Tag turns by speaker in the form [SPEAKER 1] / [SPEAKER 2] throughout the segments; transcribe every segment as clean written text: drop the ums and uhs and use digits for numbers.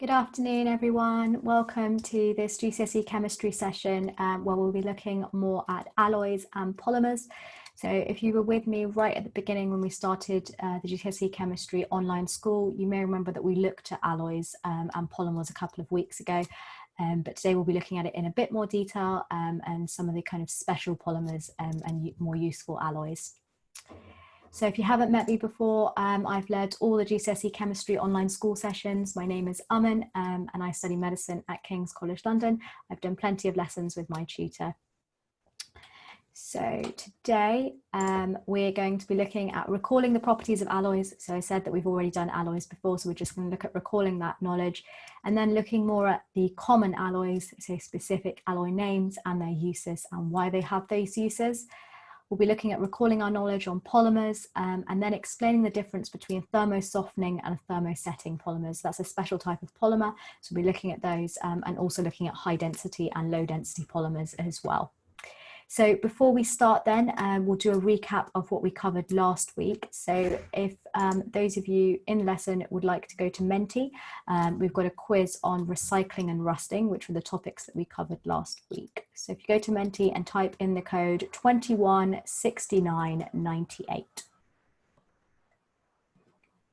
[SPEAKER 1] Good afternoon, everyone. Welcome to this GCSE Chemistry session where we'll be looking more at alloys and polymers. So if you were with me right at the beginning when we started the GCSE Chemistry online school, you may remember that we looked at alloys and polymers a couple of weeks ago. But today we'll be looking at it in a bit more detail and some of the kind of special polymers and more useful alloys. So if you haven't met me before, I've led all the GCSE Chemistry online school sessions. My name is Aman and I study medicine at King's College London. I've done plenty of lessons with MyTutor. So today we're going to be looking at recalling the properties of alloys. So I said that we've already done alloys before, so we're just going to look at recalling that knowledge and then looking more at the common alloys, so specific alloy names and their uses and why they have those uses. We'll be looking at recalling our knowledge on polymers and then explaining the difference between thermosoftening and thermosetting polymers. That's a special type of polymer. So we'll be looking at those and also looking at high density and low density polymers as well. So before we start then, we'll do a recap of what we covered last week. So if those of you in the lesson would like to go to Menti, we've got a quiz on recycling and rusting, which were the topics that we covered last week. So if you go to Menti and type in the code 216998.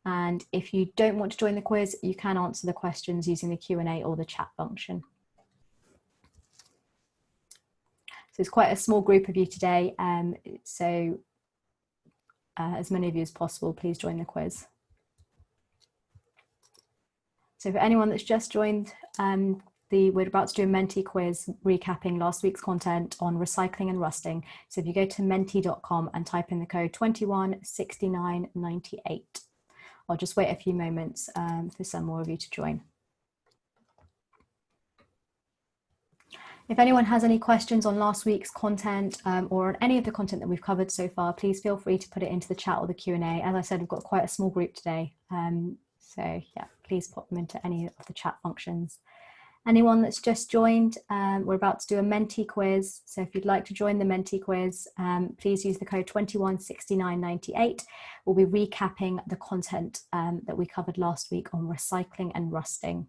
[SPEAKER 1] And if you don't want to join the quiz, you can answer the questions using the Q&A or the chat function. So it's quite a small group of you today, so as many of you as possible, please join the quiz. So for anyone that's just joined, we're about to do a Menti quiz recapping last week's content on recycling and rusting. So if you go to menti.com and type in the code 216998, I'll just wait a few moments for some more of you to join. If anyone has any questions on last week's content or on any of the content that we've covered so far, please feel free to put it into the chat or the Q&A. As I said, we've got quite a small group today. So yeah, please pop them into any of the chat functions. Anyone that's just joined, we're about to do a Menti quiz. So if you'd like to join the Menti quiz, please use the code 216998. We'll be recapping the content that we covered last week on recycling and rusting.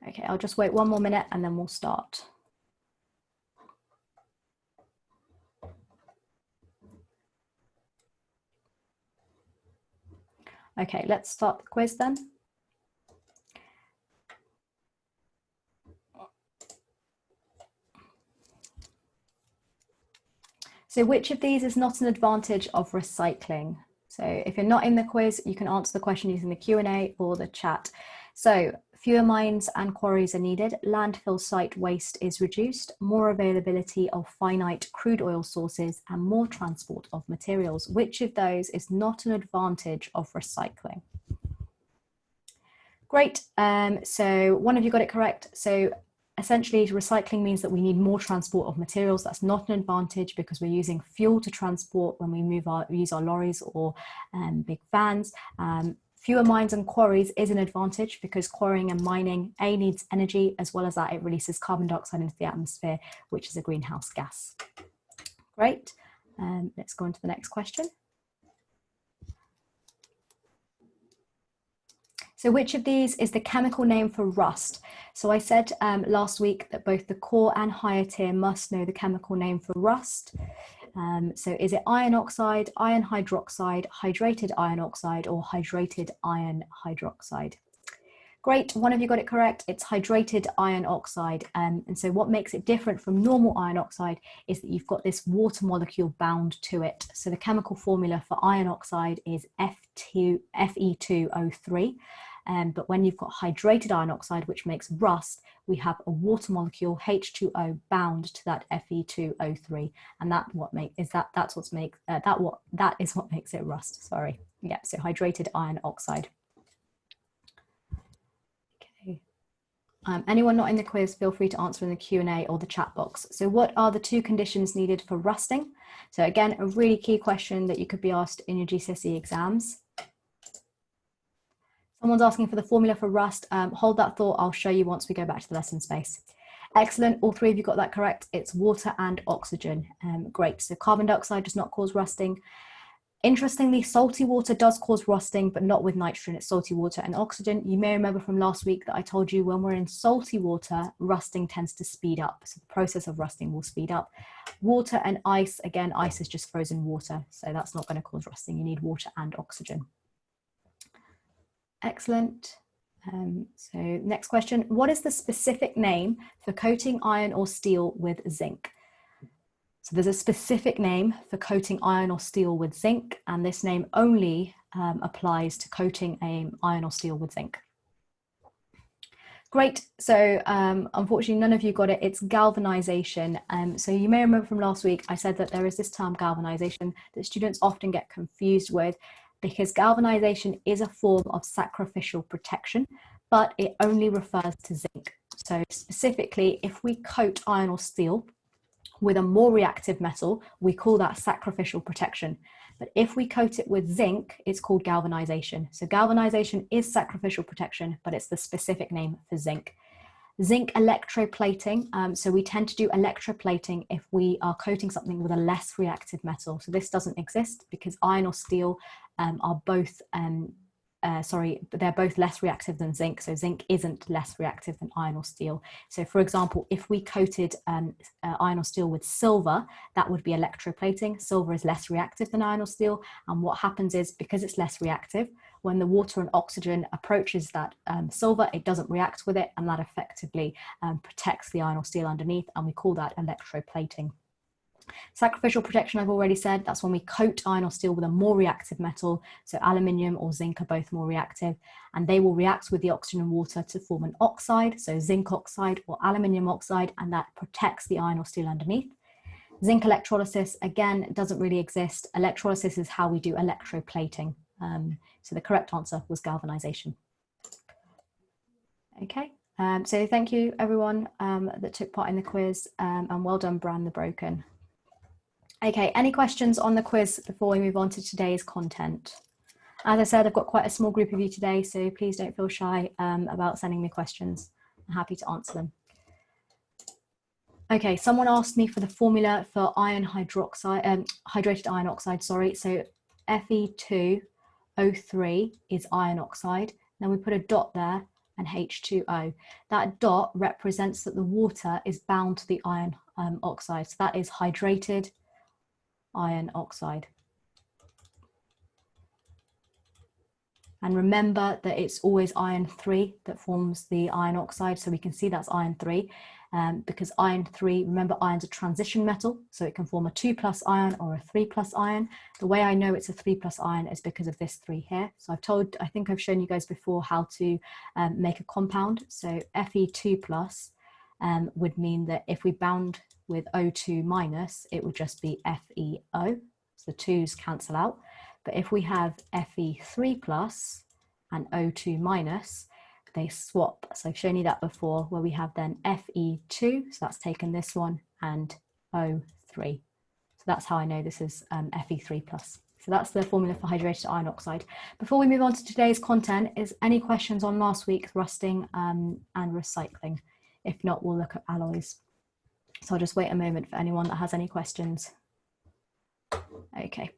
[SPEAKER 1] Okay, I'll just wait one more minute and then we'll start. Okay, let's start the quiz then. So which of these is not an advantage of recycling? So if you're not in the quiz, you can answer the question using the Q&A or the chat. So fewer mines and quarries are needed, landfill site waste is reduced, more availability of finite crude oil sources and more transport of materials. Which of those is not an advantage of recycling? Great, so one of you got it correct. So essentially recycling means that we need more transport of materials. That's not an advantage because we're using fuel to transport when we use our lorries or big vans. Fewer mines and quarries is an advantage because quarrying and mining needs energy, as well as that it releases carbon dioxide into the atmosphere, which is a greenhouse gas. Great, let's go on to the next question. So which of these is the chemical name for rust? So I said last week that both the core and higher tier must know the chemical name for rust. So is it iron oxide, iron hydroxide, hydrated iron oxide, or hydrated iron hydroxide? Great, one of you got it correct. It's hydrated iron oxide. And so what makes it different from normal iron oxide is that you've got this water molecule bound to it. So the chemical formula for iron oxide is Fe2O3. But when you've got hydrated iron oxide, which makes rust, we have a water molecule H2O bound to that Fe2O3, and that is what makes it rust. Sorry, yeah. So hydrated iron oxide. Okay. Anyone not in the quiz, feel free to answer in the Q&A or the chat box. So what are the two conditions needed for rusting? So again, a really key question that you could be asked in your GCSE exams. Someone's asking for the formula for rust. Hold that thought, I'll show you once we go back to the lesson space. Excellent, all three of you got that correct. It's water and oxygen. Great, so carbon dioxide does not cause rusting. Interestingly, salty water does cause rusting, but not with nitrogen. It's salty water and oxygen. You may remember from last week that I told you when we're in salty water, rusting tends to speed up. So the process of rusting will speed up. Water and ice, again, ice is just frozen water. So that's not going to cause rusting. You need water and oxygen. Excellent. So next question, what is the specific name for coating iron or steel with zinc? So there's a specific name for coating iron or steel with zinc, and this name only applies to coating iron or steel with zinc. Great, so unfortunately none of you got it, it's galvanization. So you may remember from last week, I said that there is this term galvanization that students often get confused with, because galvanization is a form of sacrificial protection, but it only refers to zinc. So specifically, if we coat iron or steel with a more reactive metal, we call that sacrificial protection. But if we coat it with zinc, it's called galvanization. So galvanization is sacrificial protection, but it's the specific name for zinc. Zinc electroplating, so we tend to do electroplating if we are coating something with a less reactive metal. So this doesn't exist because iron or steel are both, they're both less reactive than zinc. So zinc isn't less reactive than iron or steel. So for example, if we coated iron or steel with silver, that would be electroplating. Silver is less reactive than iron or steel. And what happens is, because it's less reactive, when the water and oxygen approaches that silver, it doesn't react with it, and that effectively protects the iron or steel underneath, and we call that electroplating. Sacrificial protection, I've already said, that's when we coat iron or steel with a more reactive metal. So aluminium or zinc are both more reactive, and they will react with the oxygen and water to form an oxide, so zinc oxide or aluminium oxide, and that protects the iron or steel underneath. Zinc electrolysis, again, doesn't really exist. Electrolysis is how we do electroplating. So the correct answer was galvanization. Okay, so thank you everyone that took part in the quiz, and well done, Bran the Broken. Okay, any questions on the quiz before we move on to today's content? As I said, I've got quite a small group of you today, so please don't feel shy about sending me questions. I'm happy to answer them. Okay, someone asked me for the formula for iron hydroxide, hydrated iron oxide, sorry. So Fe2O3 is iron oxide. Then we put a dot there and H2O. That dot represents that the water is bound to the iron oxide. So that is hydrated iron oxide. And remember that it's always iron 3 that forms the iron oxide. So we can see that's iron 3 because iron 3, remember iron's a transition metal. So it can form a 2+ ion or a 3+ ion. The way I know it's a 3+ ion is because of this 3 here. So I think I've shown you guys before how to make a compound. So Fe2+ would mean that if we bound with O2-, it would just be FeO. So the 2's cancel out. But if we have Fe3+ and O2-, they swap. So I've shown you that before, where we have then Fe2, so that's taken this one, and O3. So that's how I know this is Fe3+. So that's the formula for hydrated iron oxide. Before we move on to today's content, is any questions on last week's rusting and recycling? If not, we'll look at alloys. So I'll just wait a moment for anyone that has any questions. Okay.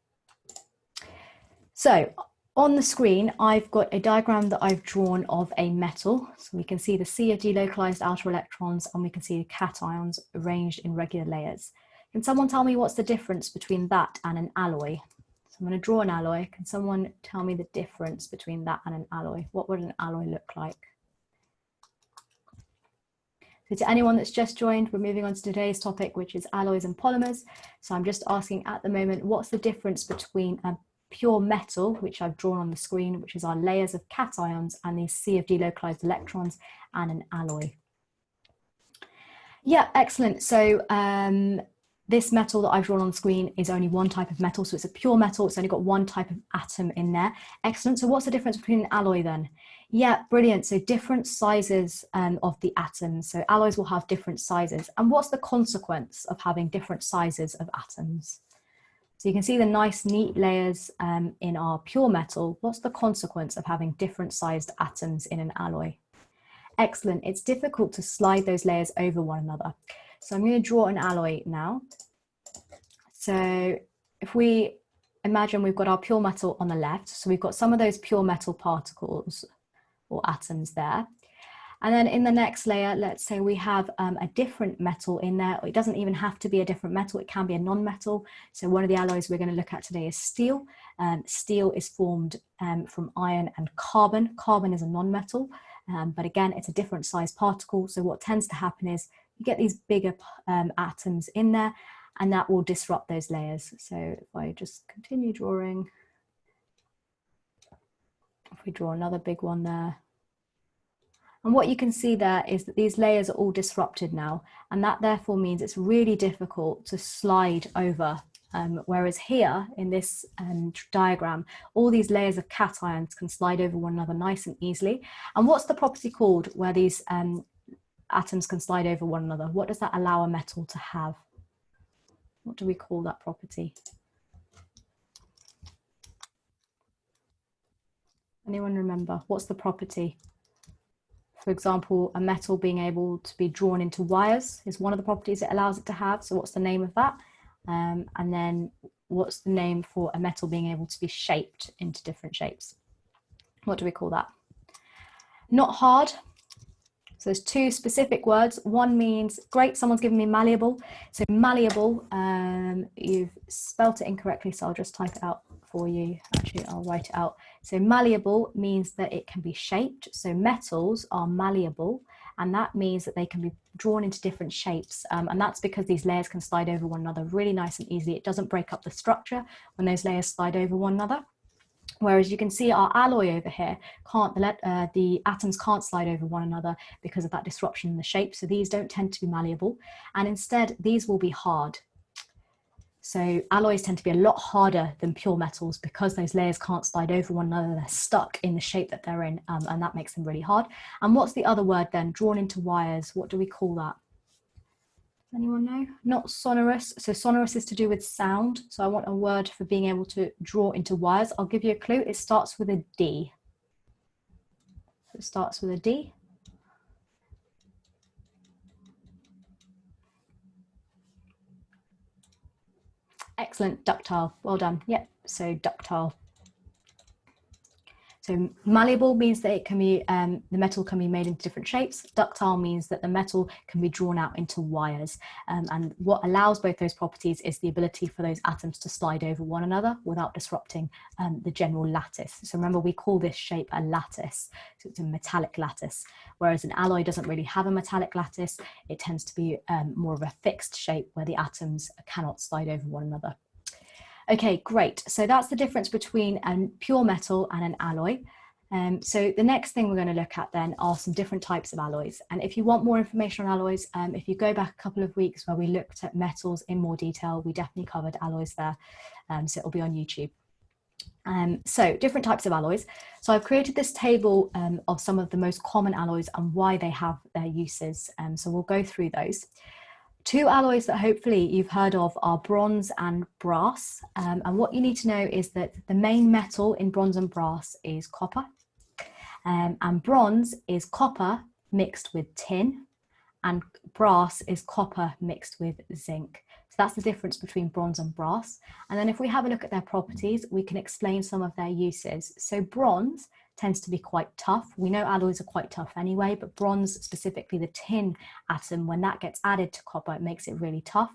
[SPEAKER 1] So on the screen, I've got a diagram that I've drawn of a metal. So we can see the sea of delocalized outer electrons, and we can see the cations arranged in regular layers. Can someone tell me what's the difference between that and an alloy? So I'm going to draw an alloy. Can someone tell me the difference between that and an alloy? What would an alloy look like? So to anyone that's just joined, we're moving on to today's topic, which is alloys and polymers. So I'm just asking at the moment, what's the difference between a pure metal, which I've drawn on the screen, which is our layers of cations and the sea of delocalized electrons, and an alloy? Yeah, excellent. So this metal that I've drawn on the screen is only one type of metal. So it's a pure metal. It's only got one type of atom in there. Excellent. So what's the difference between an alloy then? Yeah, brilliant. So different sizes of the atoms. So alloys will have different sizes. And what's the consequence of having different sizes of atoms? So you can see the nice neat layers in our pure metal. What's the consequence of having different sized atoms in an alloy? Excellent. It's difficult to slide those layers over one another. So I'm going to draw an alloy now. So if we imagine we've got our pure metal on the left. So we've got some of those pure metal particles or atoms there. And then in the next layer, let's say we have a different metal in there. It doesn't even have to be a different metal. It can be a non-metal. So one of the alloys we're going to look at today is steel. Steel is formed from iron and carbon. Carbon is a non-metal, but again, it's a different size particle. So what tends to happen is you get these bigger atoms in there, and that will disrupt those layers. So if I just continue drawing, if we draw another big one there, and what you can see there is that these layers are all disrupted now, and that therefore means it's really difficult to slide over. Whereas here in this diagram, all these layers of cations can slide over one another nice and easily. And what's the property called where these atoms can slide over one another? What does that allow a metal to have? What do we call that property? Anyone remember? What's the property? For example, a metal being able to be drawn into wires is one of the properties it allows it to have. So what's the name of that? And then what's the name for a metal being able to be shaped into different shapes? What do we call that? Not hard. So there's two specific words. One means, great, someone's given me malleable. So malleable, you've spelt it incorrectly, so I'll just type it out for you. Actually, I'll write it out. So malleable means that it can be shaped. So metals are malleable, and that means that they can be drawn into different shapes. And that's because these layers can slide over one another really nice and easily. It doesn't break up the structure when those layers slide over one another. Whereas you can see our alloy over here, the atoms can't slide over one another because of that disruption in the shape. So these don't tend to be malleable, and instead these will be hard. So alloys tend to be a lot harder than pure metals because those layers can't slide over one another. They're stuck in the shape that they're in, and that makes them really hard. And what's the other word then? Drawn into wires. What do we call that? Anyone know? Not sonorous. So sonorous is to do with sound. So I want a word for being able to draw into wires. I'll give you a clue. It starts with a D. So it starts with a D. Excellent, ductile. Well done. Yep, so ductile. So malleable means that it can be, the metal can be made into different shapes. Ductile means that the metal can be drawn out into wires. And what allows both those properties is the ability for those atoms to slide over one another without disrupting the general lattice. So remember, we call this shape a lattice. So it's a metallic lattice, whereas an alloy doesn't really have a metallic lattice. It tends to be more of a fixed shape where the atoms cannot slide over one another. Okay, great. So that's the difference between a pure metal and an alloy. So the next thing we're going to look at then are some different types of alloys. And if you want more information on alloys, if you go back a couple of weeks where we looked at metals in more detail, we definitely covered alloys there. So it'll be on YouTube. So different types of alloys. So I've created this table of some of the most common alloys and why they have their uses. So we'll go through those. Two alloys that hopefully you've heard of are bronze and brass. And what you need to know is that the main metal in bronze and brass is copper. And bronze is copper mixed with tin, and brass is copper mixed with zinc. So that's the difference between bronze and brass. And then if we have a look at their properties, we can explain some of their uses. So bronze tends to be quite tough. We know alloys are quite tough anyway, but bronze, specifically the tin atom, when that gets added to copper, it makes it really tough.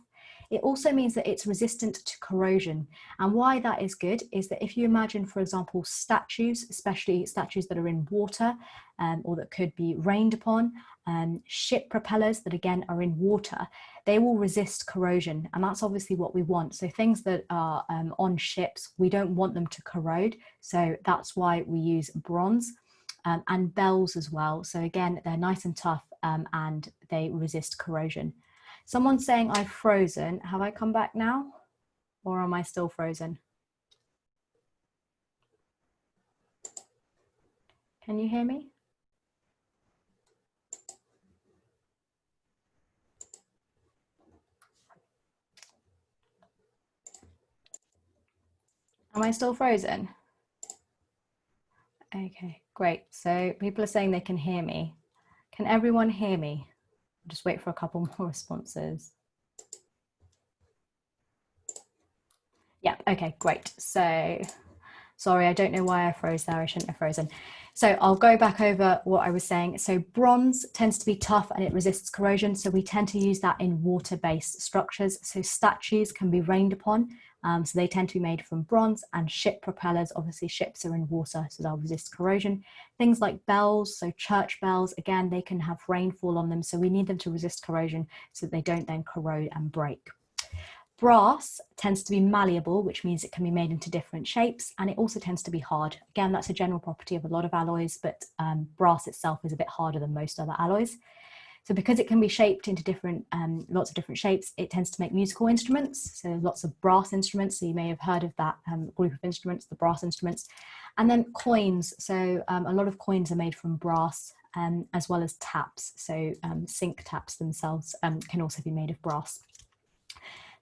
[SPEAKER 1] It also means that it's resistant to corrosion. And why that is good is that if you imagine, for example, statues, especially statues that are in water or that could be rained upon, ship propellers that again are in water, they will resist corrosion. And that's obviously what we want. So things that are on ships, we don't want them to corrode. So that's why we use bronze. And bells as well. So again, they're nice and tough and they resist corrosion. Someone's saying I've frozen. Have I come back now? Or am I still frozen? Can you hear me? Am I still frozen? Okay, great. So people are saying they can hear me. Can everyone hear me? I'll just wait for a couple more responses. Yeah, okay, great. So, sorry, I don't know why I froze there. I shouldn't have frozen. So I'll go back over what I was saying. So bronze tends to be tough and it resists corrosion. So we tend to use that in water-based structures. So statues can be rained upon. So they tend to be made from bronze, and ship propellers, obviously ships are in water, so they'll resist corrosion. Things like bells, so church bells, again, they can have rainfall on them. So we need them to resist corrosion so that they don't then corrode and break. Brass tends to be malleable, which means it can be made into different shapes, and it also tends to be hard. Again, that's a general property of a lot of alloys, but brass itself is a bit harder than most other alloys. So because it can be shaped into different, lots of different shapes, it tends to make musical instruments. So lots of brass instruments. So you may have heard of that group of instruments, the brass instruments. And then coins. So a lot of coins are made from brass, as well as taps. So sink taps themselves can also be made of brass.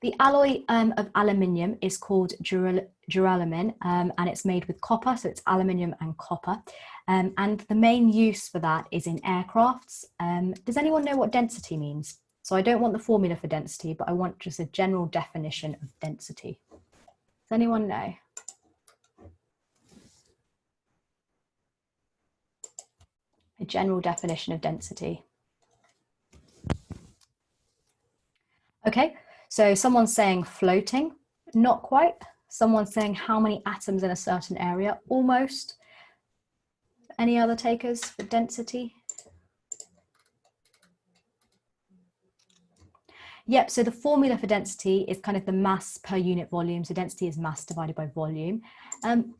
[SPEAKER 1] The alloy of aluminium is called duralumin, and it's made with copper, so it's aluminium and copper. And the main use for that is in aircrafts. Does anyone know what density means? So I don't want the formula for density, but I want just a general definition of density. Does anyone know? A general definition of density. Okay, so someone's saying floating, not quite. Someone's saying how many atoms in a certain area, almost. Any other takers for density? Yep, so the formula for density is kind of the mass per unit volume. So density is mass divided by volume.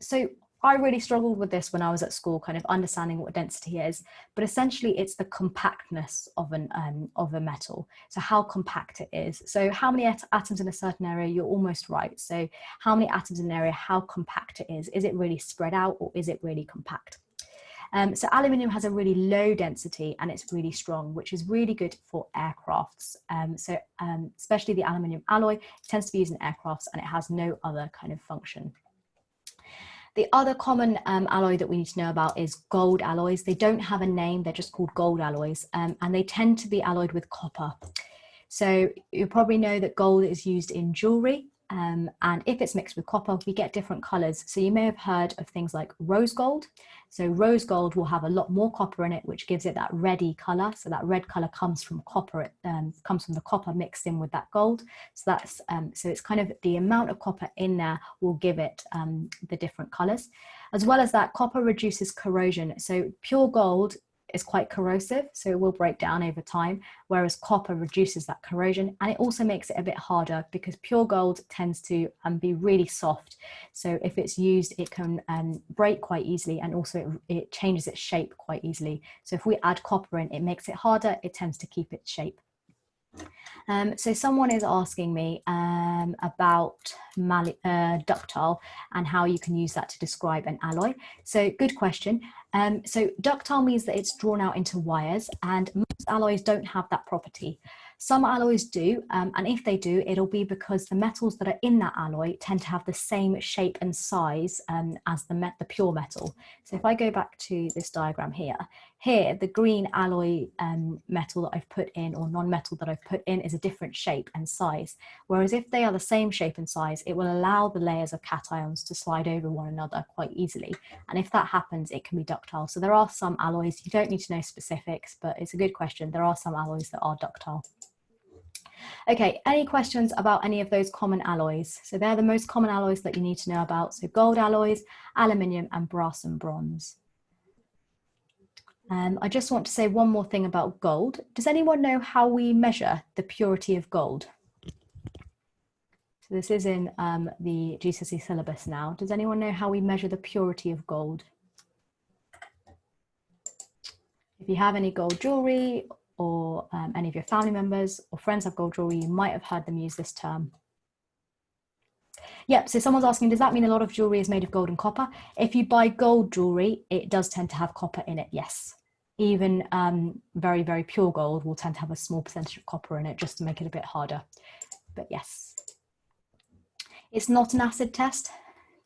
[SPEAKER 1] So I really struggled with this when I was at school, kind of understanding what density is, but essentially it's the compactness of a metal. So how compact it is. So how many atoms in a certain area, you're almost right. So how many atoms in an area, how compact it is. Is it really spread out or is it really compact? So aluminium has a really low density and it's really strong, which is really good for aircrafts. Especially the aluminium alloy, it tends to be used in aircrafts and it has no other kind of function. The other common alloy that we need to know about is gold alloys. They don't have a name, they're just called gold alloys, and they tend to be alloyed with copper. So you probably know that gold is used in jewelry, and if it's mixed with copper, we get different colors. So you may have heard of things like rose gold. So rose gold will have a lot more copper in it, which gives it that reddy color. So that red color comes from copper. It comes from the copper mixed in with that gold. So that's so it's kind of the amount of copper in there will give it the different colors. As well as that, copper reduces corrosion. So pure gold is quite corrosive, so it will break down over time, whereas copper reduces that corrosion, and it also makes it a bit harder because pure gold tends to be really soft. So if it's used, it can break quite easily, and also it changes its shape quite easily. So if we add copper in, it makes it harder, it tends to keep its shape. So someone is asking me about ductile and how you can use that to describe an alloy. So good question. So ductile means that it's drawn out into wires, and most alloys don't have that property. Some alloys do, and if they do, it'll be because the metals that are in that alloy tend to have the same shape and size as the pure metal. So if I go back to this diagram here, the green alloy metal that I've put in, or non-metal that I've put in, is a different shape and size. Whereas if they are the same shape and size, it will allow the layers of cations to slide over one another quite easily. And if that happens, it can be ductile. So there are some alloys, you don't need to know specifics, but it's a good question. There are some alloys that are ductile. Okay, any questions about any of those common alloys? So they're the most common alloys that you need to know about. So gold alloys, aluminium, and brass and bronze. I just want to say one more thing about gold. Does anyone know how we measure the purity of gold? So this is in the GCSE syllabus now. Does anyone know how we measure the purity of gold? If you have any gold jewelry, or any of your family members or friends have gold jewelry, you might have heard them use this term. Yep, so someone's asking, does that mean a lot of jewelry is made of gold and copper? If you buy gold jewelry, it does tend to have copper in it, yes. Even very, very pure gold will tend to have a small percentage of copper in it just to make it a bit harder, but yes. It's not an acid test,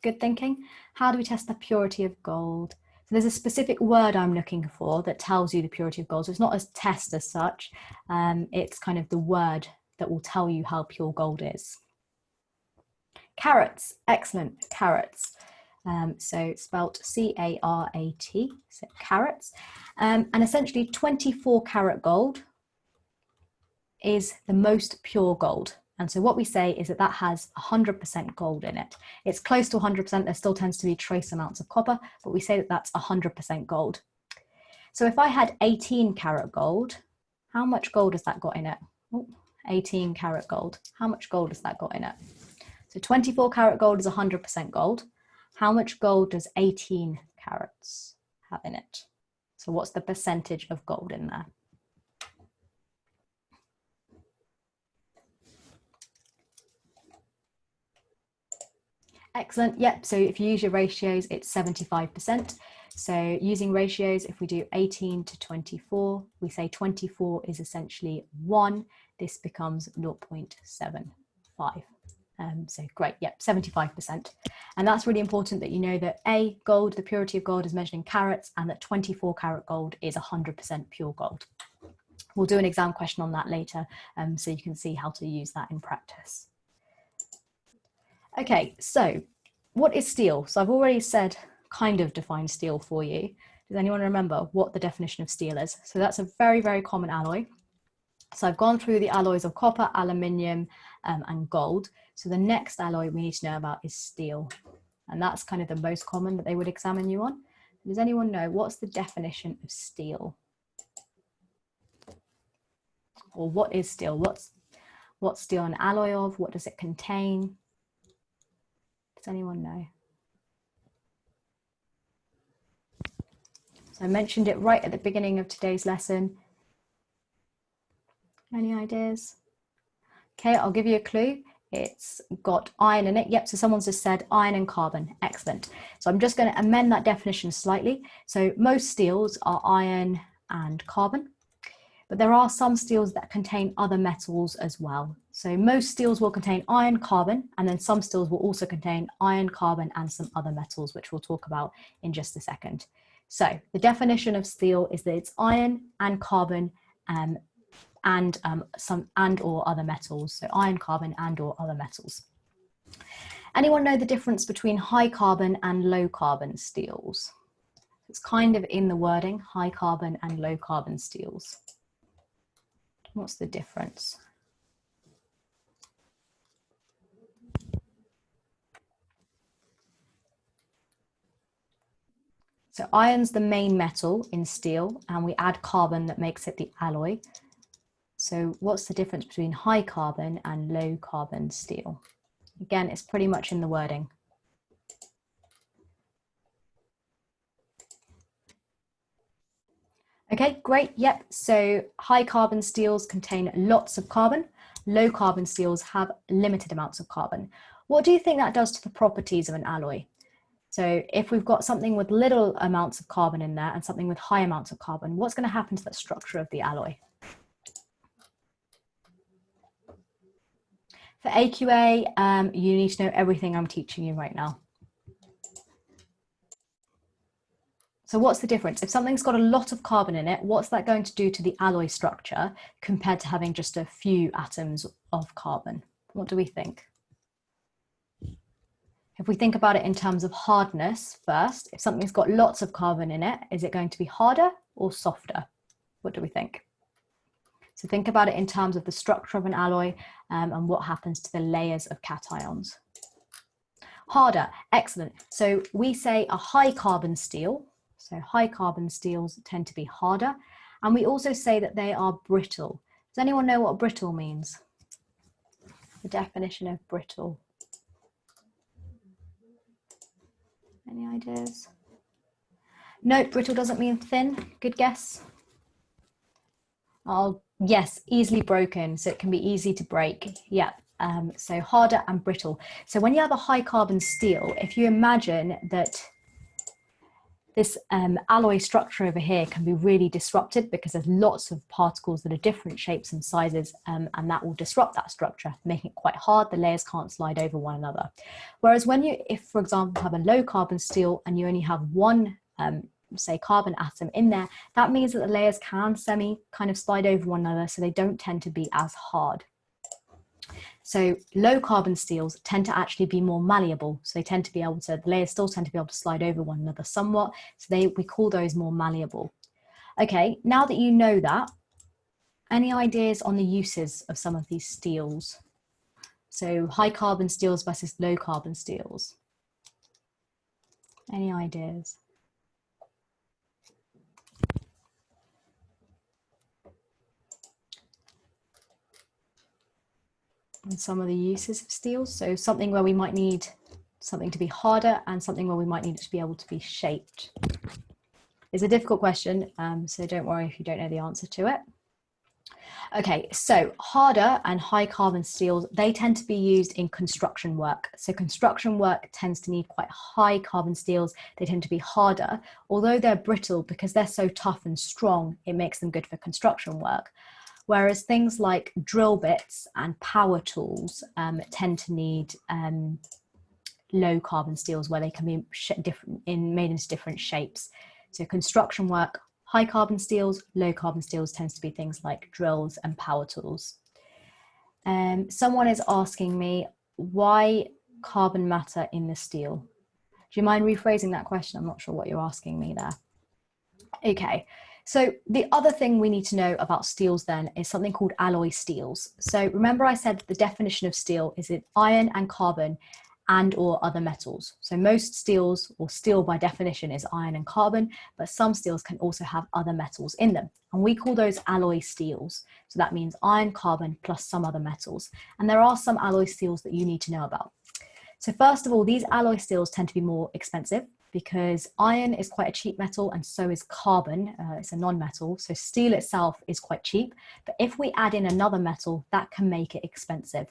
[SPEAKER 1] good thinking. How do we test the purity of gold? So there's a specific word I'm looking for that tells you the purity of gold. So it's not a test as such, it's kind of the word that will tell you how pure gold is. Carats, excellent, carats. So spelt C-A-R-A-T, so carats. And essentially 24 karat gold is the most pure gold. And so what we say is that that has 100% gold in it. It's close to 100%, there still tends to be trace amounts of copper, but we say that that's 100% gold. So if I had 18 karat gold, how much gold has that got in it? Oh, 18 karat gold, how much gold has that got in it? So 24 karat gold is 100% gold. How much gold does 18 carats have in it? So what's the percentage of gold in there? Excellent, yep, so if you use your ratios, it's 75%. So using ratios, if we do 18 to 24, we say 24 is essentially 1, this becomes 0.75. So great, yep, 75%. And that's really important that you know that gold, the purity of gold is measured in carats, and that 24 karat gold is 100% pure gold. We'll do an exam question on that later, so you can see how to use that in practice. Okay, so what is steel? So I've already said, kind of defined steel for you. Does anyone remember what the definition of steel is? So that's a very, very common alloy. So I've gone through the alloys of copper, aluminium, and gold. So the next alloy we need to know about is steel. And that's kind of the most common that they would examine you on. Does anyone know what's the definition of steel? Or what is steel? What's steel an alloy of? What does it contain? Does anyone know? So I mentioned it right at the beginning of today's lesson. Any ideas? Okay, I'll give you a clue. It's got iron in it. Yep, so someone's just said iron and carbon. Excellent. So I'm just going to amend that definition slightly. So most steels are iron and carbon, but there are some steels that contain other metals as well. So most steels will contain iron, carbon, and then some steels will also contain iron, carbon, and some other metals, which we'll talk about in just a second. So the definition of steel is that it's iron and carbon and or other metals. So iron, carbon, and or other metals. Anyone know the difference between high carbon and low carbon steels? It's kind of in the wording, high carbon and low carbon steels. What's the difference? So iron's the main metal in steel, and we add carbon that makes it the alloy. So what's the difference between high carbon and low carbon steel? Again, it's pretty much in the wording. Okay, great, yep. So high carbon steels contain lots of carbon. Low carbon steels have limited amounts of carbon. What do you think that does to the properties of an alloy? So if we've got something with little amounts of carbon in there and something with high amounts of carbon, what's going to happen to that structure of the alloy? For AQA, you need to know everything I'm teaching you right now. So what's the difference? If something's got a lot of carbon in it, what's that going to do to the alloy structure compared to having just a few atoms of carbon? What do we think? If we think about it in terms of hardness first, if something's got lots of carbon in it, is it going to be harder or softer? What do we think? So think about it in terms of the structure of an alloy and what happens to the layers of cations. Harder, excellent. So we say a high carbon steel. So high carbon steels tend to be harder. And we also say that they are brittle. Does anyone know what brittle means? The definition of brittle. Any ideas? No, brittle doesn't mean thin. Good guess. Oh, yes, easily broken. So it can be easy to break. Yeah. So harder and brittle. So when you have a high carbon steel, if you imagine that this alloy structure over here can be really disrupted because there's lots of particles that are different shapes and sizes, and that will disrupt that structure, making it quite hard. The layers can't slide over one another. Whereas when you, if for example, have a low carbon steel and you only have one, say carbon atom in there, that means that the layers can kind of slide over one another, so they don't tend to be as hard. So low carbon steels tend to actually be more malleable. So they tend to be able to, the layers still tend to be able to slide over one another somewhat. So we call those more malleable. Okay, now that you know that, any ideas on the uses of some of these steels? So high carbon steels versus low carbon steels. Any ideas? And some of the uses of steels. So something where we might need something to be harder and something where we might need it to be able to be shaped. It's a difficult question, so don't worry if you don't know the answer to it. Okay, so harder and high carbon steels, they tend to be used in construction work. So construction work tends to need quite high carbon steels. They tend to be harder, although they're brittle because they're so tough and strong, it makes them good for construction work. Whereas things like drill bits and power tools tend to need low carbon steels where they can be made into different shapes. So construction work, high carbon steels, low carbon steels tends to be things like drills and power tools. Someone is asking me, why carbon matter in the steel? Do you mind rephrasing that question? I'm not sure what you're asking me there. Okay, so the other thing we need to know about steels then is something called alloy steels. So remember I said the definition of steel is in iron and carbon and or other metals. So most steels, or steel by definition, is iron and carbon, but some steels can also have other metals in them. And we call those alloy steels. So that means iron, carbon, plus some other metals. And there are some alloy steels that you need to know about. So first of all, these alloy steels tend to be more expensive because iron is quite a cheap metal and so is carbon. It's a non-metal. So steel itself is quite cheap. But if we add in another metal, that can make it expensive.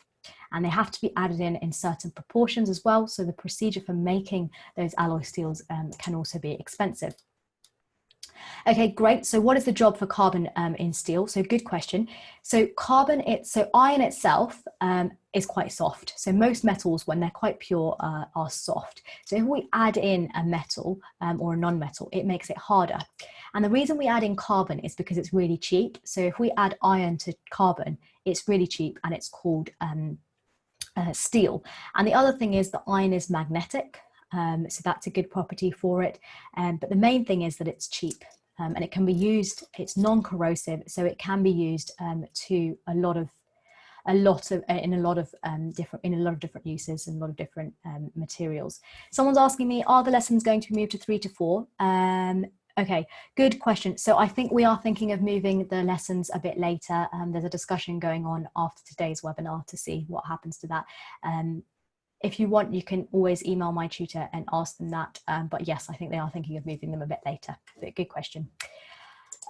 [SPEAKER 1] And they have to be added in certain proportions as well. So the procedure for making those alloy steels can also be expensive. Okay, great. So what is the job for carbon in steel? So good question. So iron itself is quite soft. So most metals, when they're quite pure, are soft. So if we add in a metal or a non-metal, it makes it harder. And the reason we add in carbon is because it's really cheap. So if we add iron to carbon, it's really cheap and it's called steel. And the other thing is that iron is magnetic. So that's a good property for it. But the main thing is that it's cheap. And it can be used, it's non-corrosive, so it can be used to in a lot of different uses and a lot of different materials. Someone's asking me, are the lessons going to be moved to 3 to 4? Okay, good question. So I think we are thinking of moving the lessons a bit later. There's a discussion going on after today's webinar to see what happens to that. If you want, you can always email MyTutor and ask them that. But yes, I think they are thinking of moving them a bit later. But good question.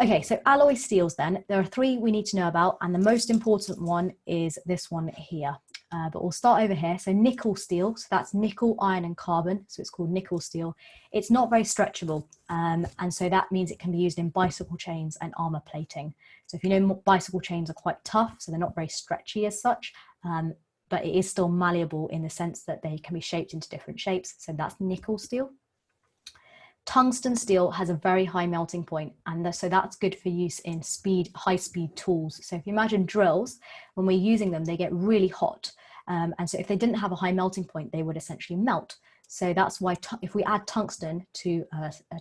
[SPEAKER 1] Okay, so alloy steels then. There are 3 we need to know about, and the most important one is this one here. But we'll start over here. So nickel steel, so that's nickel, iron and carbon. So it's called nickel steel. It's not very stretchable. And so that means it can be used in bicycle chains and armor plating. So if you know, bicycle chains are quite tough, so they're not very stretchy as such. But it is still malleable in the sense that they can be shaped into different shapes. So that's nickel steel. Tungsten steel has a very high melting point, and so that's good for use in high-speed tools. So if you imagine drills, when we're using them, they get really hot. And so if they didn't have a high melting point, they would essentially melt. So that's why if we add tungsten to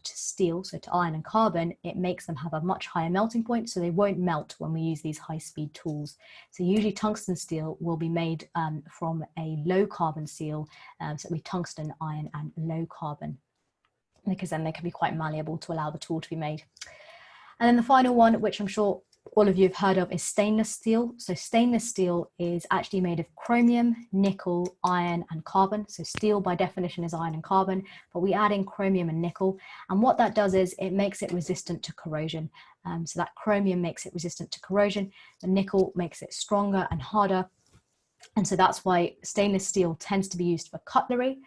[SPEAKER 1] steel, so to iron and carbon, it makes them have a much higher melting point, so they won't melt when we use these high-speed tools. So usually tungsten steel will be made from a low carbon steel, so it'll be tungsten, iron and low carbon, because then they can be quite malleable to allow the tool to be made. And then the final one, which I'm sure all of you have heard of, is stainless steel. So stainless steel is actually made of chromium, nickel, iron and carbon. So steel by definition is iron and carbon, but we add in chromium and nickel. And what that does is it makes it resistant to corrosion. So that chromium makes it resistant to corrosion. The nickel makes it stronger and harder. And so that's why stainless steel tends to be used for cutlery.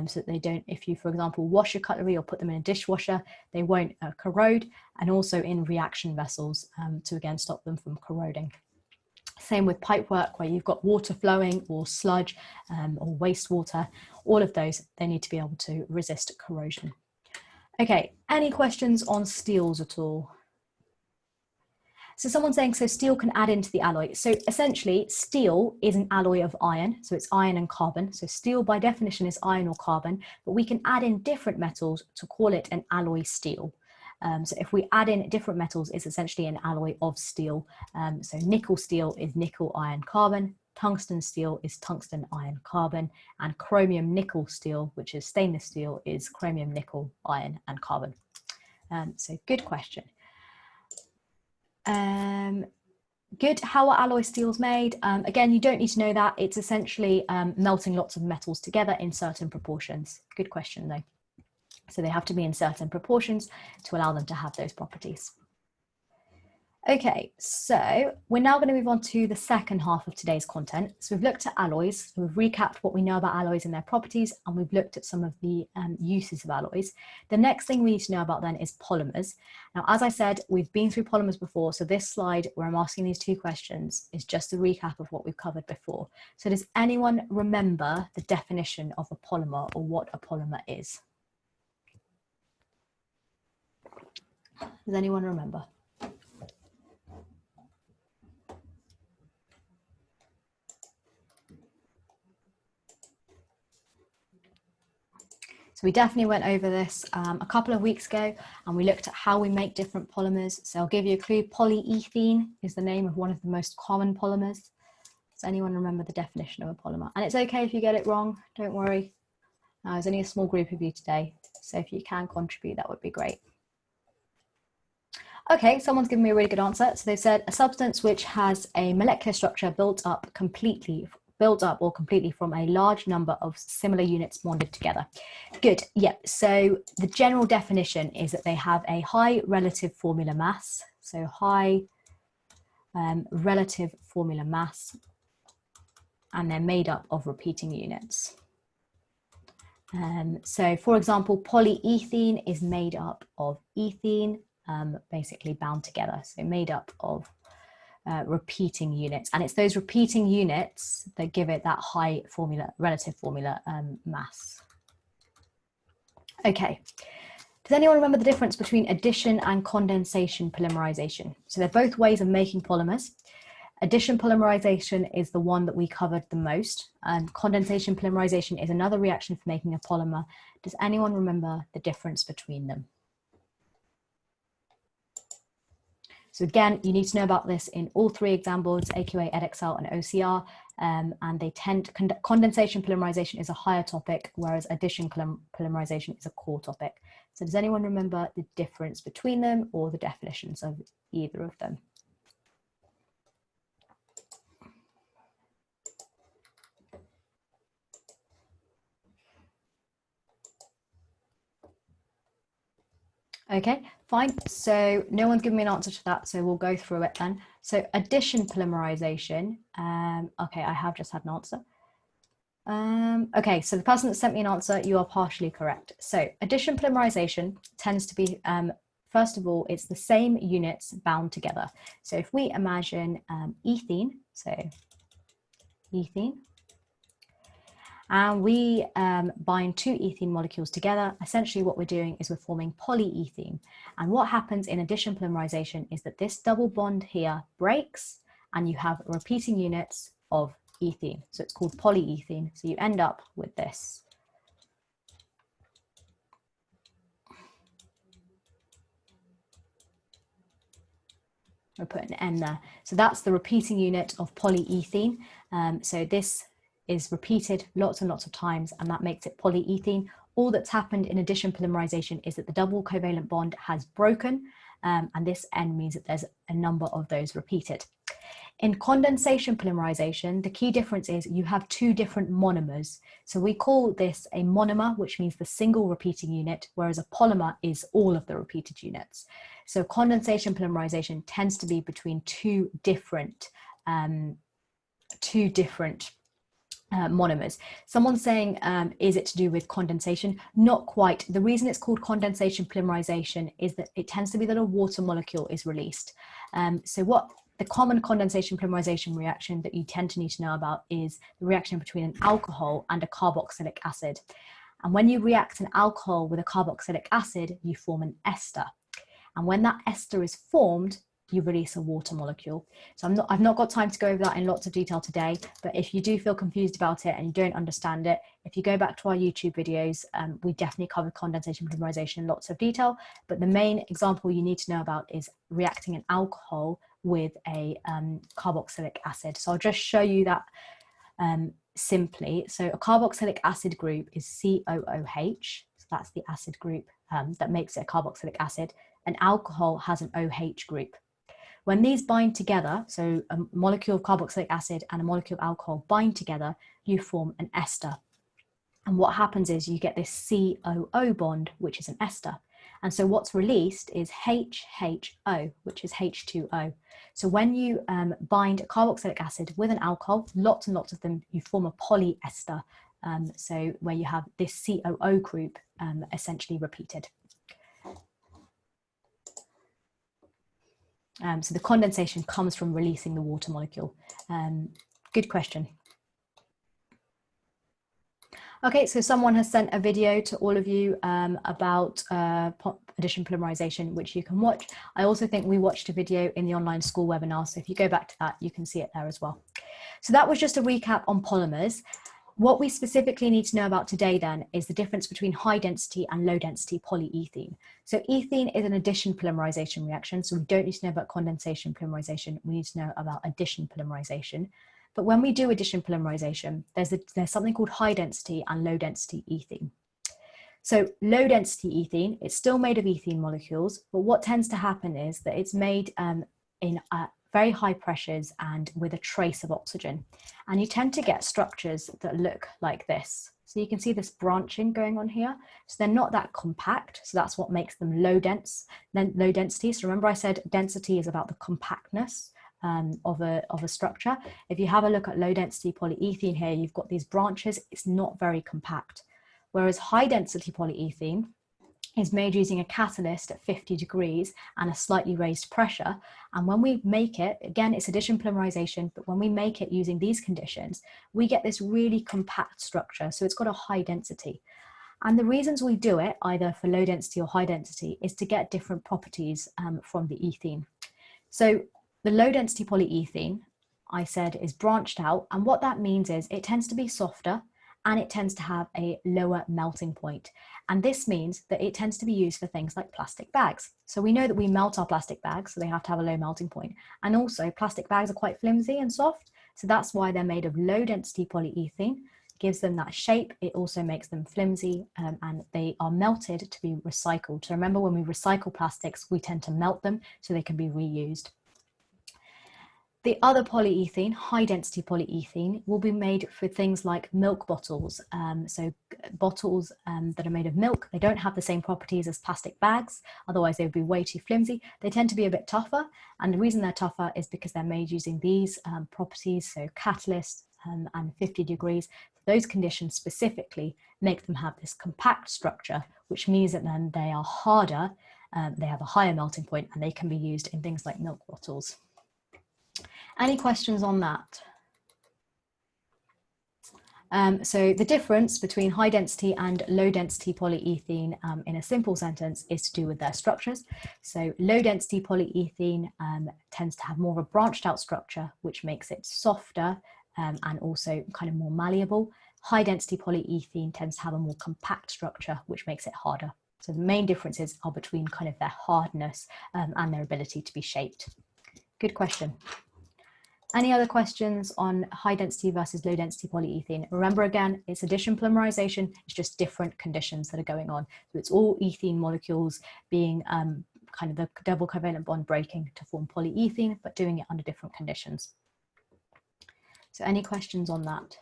[SPEAKER 1] So that they don't, if you, for example, wash your cutlery or put them in a dishwasher, they won't corrode, and also in reaction vessels to again stop them from corroding. Same with pipework, where you've got water flowing or sludge or wastewater, all of those, they need to be able to resist corrosion. Okay, any questions on steels at all? So someone's saying, so steel can add into the alloy. So essentially steel is an alloy of iron. So it's iron and carbon. So steel by definition is iron or carbon, but we can add in different metals to call it an alloy steel. So if we add in different metals, it's essentially an alloy of steel. So nickel steel is nickel iron carbon, tungsten steel is tungsten iron carbon, and chromium nickel steel, which is stainless steel, is chromium nickel iron and carbon. So good question. Good. How are alloy steels made? Again, you don't need to know that. It's essentially melting lots of metals together in certain proportions. Good question though. So they have to be in certain proportions to allow them to have those properties. Okay, so we're now going to move on to the second half of today's content. So we've looked at alloys, we've recapped what we know about alloys and their properties, and we've looked at some of the uses of alloys. The next thing we need to know about then is polymers. Now, as I said, we've been through polymers before, so this slide where I'm asking these two questions is just a recap of what we've covered before. So does anyone remember the definition of a polymer or what a polymer is? Does anyone remember? So we definitely went over this a couple of weeks ago, and we looked at how we make different polymers. So I'll give you a clue. Polyethylene is the name of one of the most common polymers. Does anyone remember the definition of a polymer? And it's okay if you get it wrong, don't worry. There's only a small group of you today, so if you can contribute, that would be great. Okay, someone's given me a really good answer. So they've said a substance which has a molecular structure built up or completely from a large number of similar units bonded together. Good, yeah, so the general definition is that they have a high relative formula mass, so high relative formula mass, and they're made up of repeating units. So for example, polyethylene is made up of ethene, basically bound together, so made up of repeating units, and it's those repeating units that give it that high relative formula mass. Okay, does anyone remember the difference between addition and condensation polymerization? So they're both ways of making polymers. Addition polymerization is the one that we covered the most, and condensation polymerization is another reaction for making a polymer. Does anyone remember the difference between them? So again, you need to know about this in all three exam boards, AQA, Edexcel, and OCR, and they condensation polymerization is a higher topic, whereas addition polymerization is a core topic. So does anyone remember the difference between them or the definitions of either of them? Okay, fine. So no one's given me an answer to that, so we'll go through it then. So addition polymerization, okay, I have just had an answer. Okay, so the person that sent me an answer, you are partially correct. So addition polymerization tends to be, first of all, it's the same units bound together. So if we imagine ethene, so ethene, and we bind two ethene molecules together, essentially what we're doing is we're forming polyethene. And what happens in addition polymerization is that this double bond here breaks and you have repeating units of ethene. So it's called polyethene. So you end up with this. We'll put an N there. So that's the repeating unit of polyethene. So this is repeated lots and lots of times, and that makes it polyethene. All that's happened in addition polymerization is that the double covalent bond has broken, and this N means that there's a number of those repeated. In condensation polymerization, the key difference is you have two different monomers. So we call this a monomer, which means the single repeating unit, whereas a polymer is all of the repeated units. So condensation polymerization tends to be between two different monomers. Someone's saying, is it to do with condensation? Not quite. The reason it's called condensation polymerization is that it tends to be that a water molecule is released. So what the common condensation polymerization reaction that you tend to need to know about is the reaction between an alcohol and a carboxylic acid. And when you react an alcohol with a carboxylic acid, you form an ester. And when that ester is formed, you release a water molecule. So I've not got time to go over that in lots of detail today, but if you do feel confused about it and you don't understand it, if you go back to our YouTube videos, we definitely cover condensation polymerization in lots of detail, but the main example you need to know about is reacting an alcohol with a carboxylic acid. So I'll just show you that simply. So a carboxylic acid group is COOH, so that's the acid group that makes it a carboxylic acid. An alcohol has an OH group. When these bind together, so a molecule of carboxylic acid and a molecule of alcohol bind together, you form an ester. And what happens is you get this COO bond, which is an ester. And so what's released is HHO, which is H2O. So when you bind a carboxylic acid with an alcohol, lots and lots of them, you form a polyester. So where you have this COO group essentially repeated. So the condensation comes from releasing the water molecule. Good question. Okay, so someone has sent a video to all of you about addition polymerization, which you can watch. I also think we watched a video in the online school webinar, so if you go back to that, you can see it there as well. So that was just a recap on polymers. What we specifically need to know about today then is the difference between high density and low density polyethene. So ethene is an addition polymerization reaction, so we don't need to know about condensation polymerization, we need to know about addition polymerization. But when we do addition polymerization, there's something called high density and low density ethene. So low density ethene, it's still made of ethene molecules, but what tends to happen is that it's made in very high pressures and with a trace of oxygen. And you tend to get structures that look like this. So you can see this branching going on here. So they're not that compact. So that's what makes them low density. So remember I said density is about the compactness of a structure. If you have a look at low density polyethene here, you've got these branches, it's not very compact. Whereas high density polyethene is made using a catalyst at 50 degrees and a slightly raised pressure. And when we make it, again, it's addition polymerization, but when we make it using these conditions, we get this really compact structure. So it's got a high density. And the reasons we do it, either for low density or high density, is to get different properties from the ethene. So the low density polyethene, I said, is branched out. And what that means is it tends to be softer and it tends to have a lower melting point. And this means that it tends to be used for things like plastic bags. So we know that we melt our plastic bags, so they have to have a low melting point. And also plastic bags are quite flimsy and soft. So that's why they're made of low density polyethene, gives them that shape. It also makes them flimsy and they are melted to be recycled. So remember, when we recycle plastics, we tend to melt them so they can be reused. The other polyethene, high density polyethene, will be made for things like milk bottles. So bottles that are made of milk, they don't have the same properties as plastic bags, otherwise they would be way too flimsy. They tend to be a bit tougher, and the reason they're tougher is because they're made using these properties, so catalysts and 50 degrees. Those conditions specifically make them have this compact structure, which means that then they are harder, they have a higher melting point, and they can be used in things like milk bottles. Any questions on that? So the difference between high density and low density polyethene in a simple sentence is to do with their structures. So low density polyethene tends to have more of a branched out structure, which makes it softer and also kind of more malleable. High density polyethene tends to have a more compact structure, which makes it harder. So the main differences are between kind of their hardness and their ability to be shaped. Good question. Any other questions on high density versus low density polyethene? Remember, again, it's addition polymerization, it's just different conditions that are going on. So it's all ethene molecules being kind of the double covalent bond breaking to form polyethene, but doing it under different conditions. So any questions on that?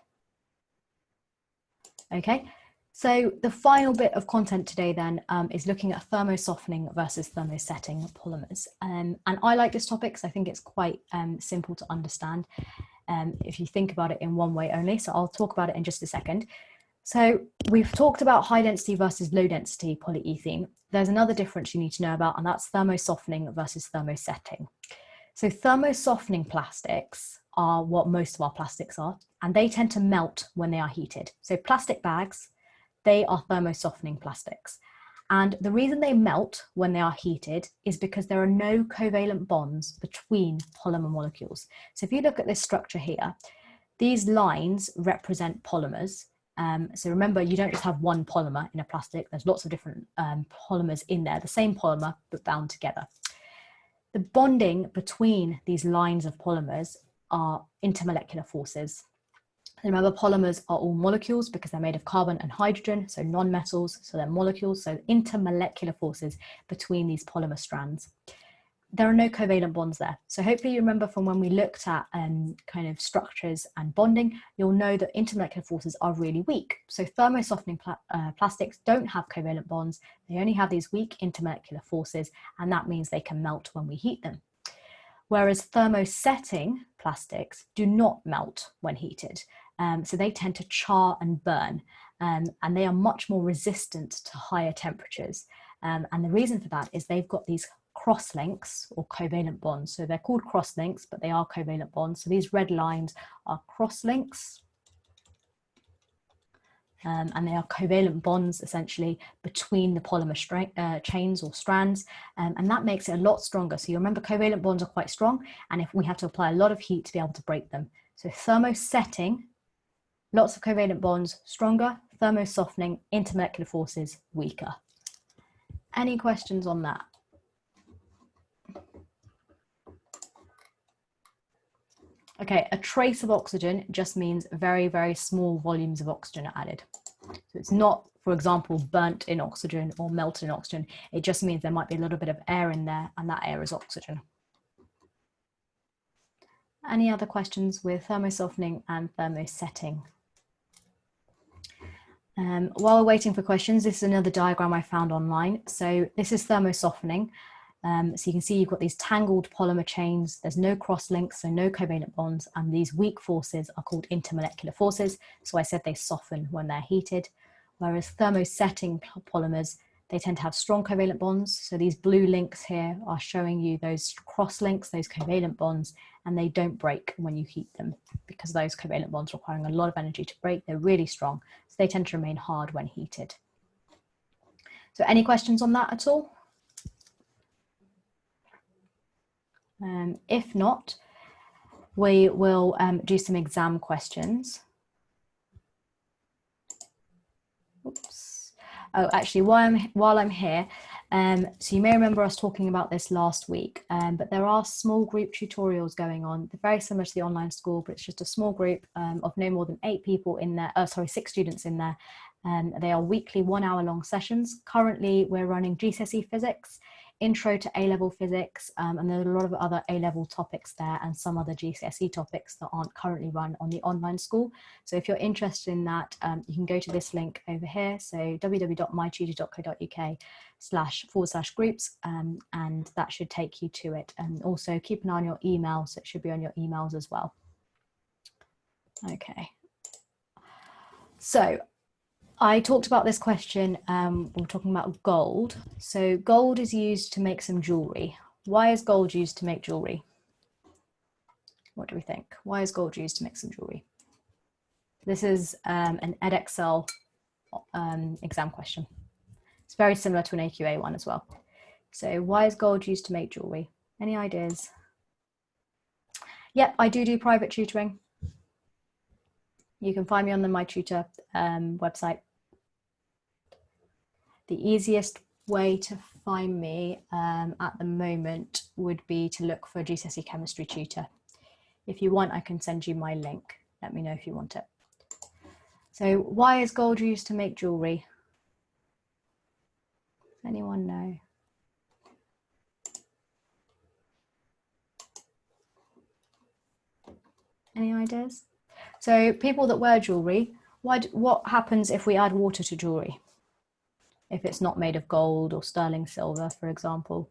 [SPEAKER 1] Okay. So the final bit of content today then is looking at thermosoftening versus thermosetting polymers. And I like this topic because I think it's quite simple to understand if you think about it in one way only. So I'll talk about it in just a second. So we've talked about high density versus low density polyethene. There's another difference you need to know about, and that's thermosoftening versus thermosetting. So thermosoftening plastics are what most of our plastics are, and they tend to melt when they are heated. So plastic bags, they are thermosoftening plastics. And the reason they melt when they are heated is because there are no covalent bonds between polymer molecules. So if you look at this structure here, these lines represent polymers. So remember, you don't just have one polymer in a plastic. There's lots of different polymers in there, the same polymer, but bound together. The bonding between these lines of polymers are intermolecular forces. Remember, polymers are all molecules because they're made of carbon and hydrogen, so non-metals, so they're molecules, so intermolecular forces between these polymer strands. There are no covalent bonds there. So hopefully you remember from when we looked at kind of structures and bonding, you'll know that intermolecular forces are really weak. So thermosoftening plastics don't have covalent bonds. They only have these weak intermolecular forces, and that means they can melt when we heat them. Whereas thermosetting plastics do not melt when heated. So they tend to char and burn, and they are much more resistant to higher temperatures. And the reason for that is they've got these cross-links or covalent bonds. So they're called cross-links, but they are covalent bonds. So these red lines are cross-links. And they are covalent bonds essentially between the polymer chains or strands, and that makes it a lot stronger. So you remember covalent bonds are quite strong, and if we have to apply a lot of heat to be able to break them. So thermosetting, lots of covalent bonds, stronger. Thermosoftening, intermolecular forces, weaker. Any questions on that? Okay, a trace of oxygen just means very, very small volumes of oxygen are added. So it's not, for example, burnt in oxygen or melted in oxygen. It just means there might be a little bit of air in there, and that air is oxygen. Any other questions with thermosoftening and thermosetting? While we're waiting for questions, this is another diagram I found online. So this is thermosoftening. So you can see you've got these tangled polymer chains. There's no cross links, so no covalent bonds, and these weak forces are called intermolecular forces. So I said they soften when they're heated, whereas thermosetting polymers, they tend to have strong covalent bonds. So these blue links here are showing you those cross links, those covalent bonds, and they don't break when you heat them because those covalent bonds requiring a lot of energy to break. They're really strong, so they tend to remain hard when heated. So any questions on that at all? If not, we will do some exam questions. Oops. Oh, actually, while I'm here, so you may remember us talking about this last week, but there are small group tutorials going on. They're very similar to the online school, but it's just a small group of no more than 8 people in there, 6 students in there. They are weekly 1-hour-long sessions. Currently, we're running GCSE Physics, Intro to A-level Physics, and there are a lot of other A-level topics there and some other GCSE topics that aren't currently run on the online school. So if you're interested in that, you can go to this link over here, so www.mytutor.co.uk//groups, and that should take you to it. And also keep an eye on your email, so it should be on your emails as well. Okay. So I talked about this question, we were talking about gold. So gold is used to make some jewelry. Why is gold used to make jewelry? What do we think? Why is gold used to make some jewelry? This is an Edexcel exam question. It's very similar to an AQA one as well. So why is gold used to make jewelry? Any ideas? Yep, I do private tutoring. You can find me on the MyTutor website. The easiest way to find me at the moment would be to look for GCSE Chemistry tutor. If you want, I can send you my link. Let me know if you want it. So why is gold used to make jewelry? Anyone know? Any ideas? So people that wear jewelry, what happens if we add water to jewelry? If it's not made of gold or sterling silver, for example,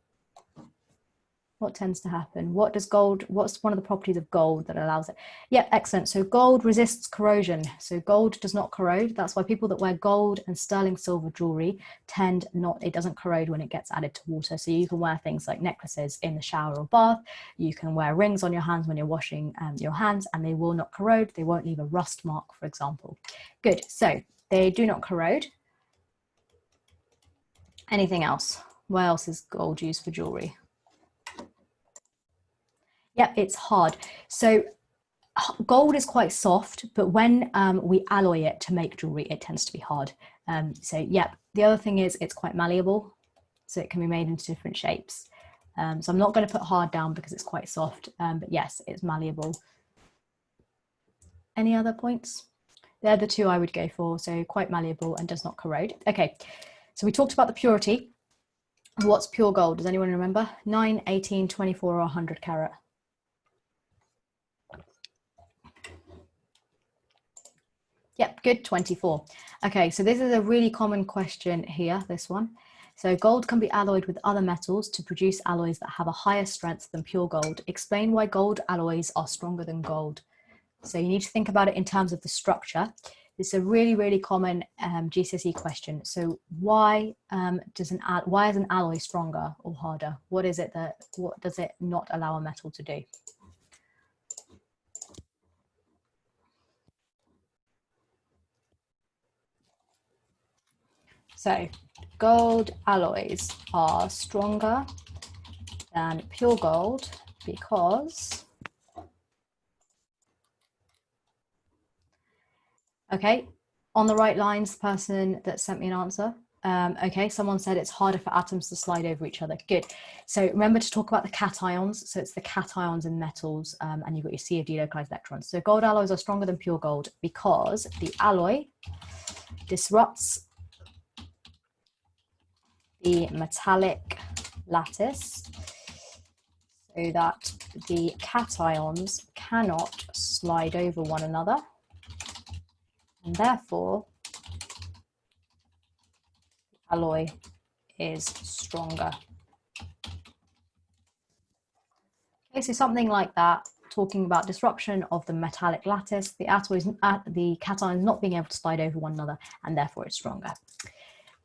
[SPEAKER 1] what tends to happen? What's one of the properties of gold that allows it? Yeah, excellent. So gold resists corrosion. So gold does not corrode. That's why people that wear gold and sterling silver jewelry it doesn't corrode when it gets added to water. So you can wear things like necklaces in the shower or bath. You can wear rings on your hands when you're washing your hands, and they will not corrode. They won't leave a rust mark, for example. Good. So they do not corrode. Anything else? What else is gold used for jewelry? Yep, it's hard. So gold is quite soft, but when we alloy it to make jewelry, it tends to be hard. So yep, the other thing is it's quite malleable, so it can be made into different shapes. So I'm not going to put hard down because it's quite soft, but yes, it's malleable. Any other points? They're the two I would go for, so quite malleable and does not corrode. Okay, so we talked about the purity. What's pure gold? Does anyone remember? 9, 18, 24, or 100 carat? Yep, good, 24. Okay, so this is a really common question here, this one. So gold can be alloyed with other metals to produce alloys that have a higher strength than pure gold. Explain why gold alloys are stronger than gold. So you need to think about it in terms of the structure. It's a really, really common GCSE question. So why is an alloy stronger or harder? What does it not allow a metal to do? So gold alloys are stronger than pure gold because, okay, on the right lines, the person that sent me an answer. Okay, someone said it's harder for atoms to slide over each other. Good. So remember to talk about the cations. So it's the cations in metals, and you've got your C of delocalized electrons. So gold alloys are stronger than pure gold because the alloy disrupts the metallic lattice so that the cations cannot slide over one another, and therefore the alloy is stronger. Okay, so something like that, talking about disruption of the metallic lattice, the cations not being able to slide over one another, and therefore it's stronger.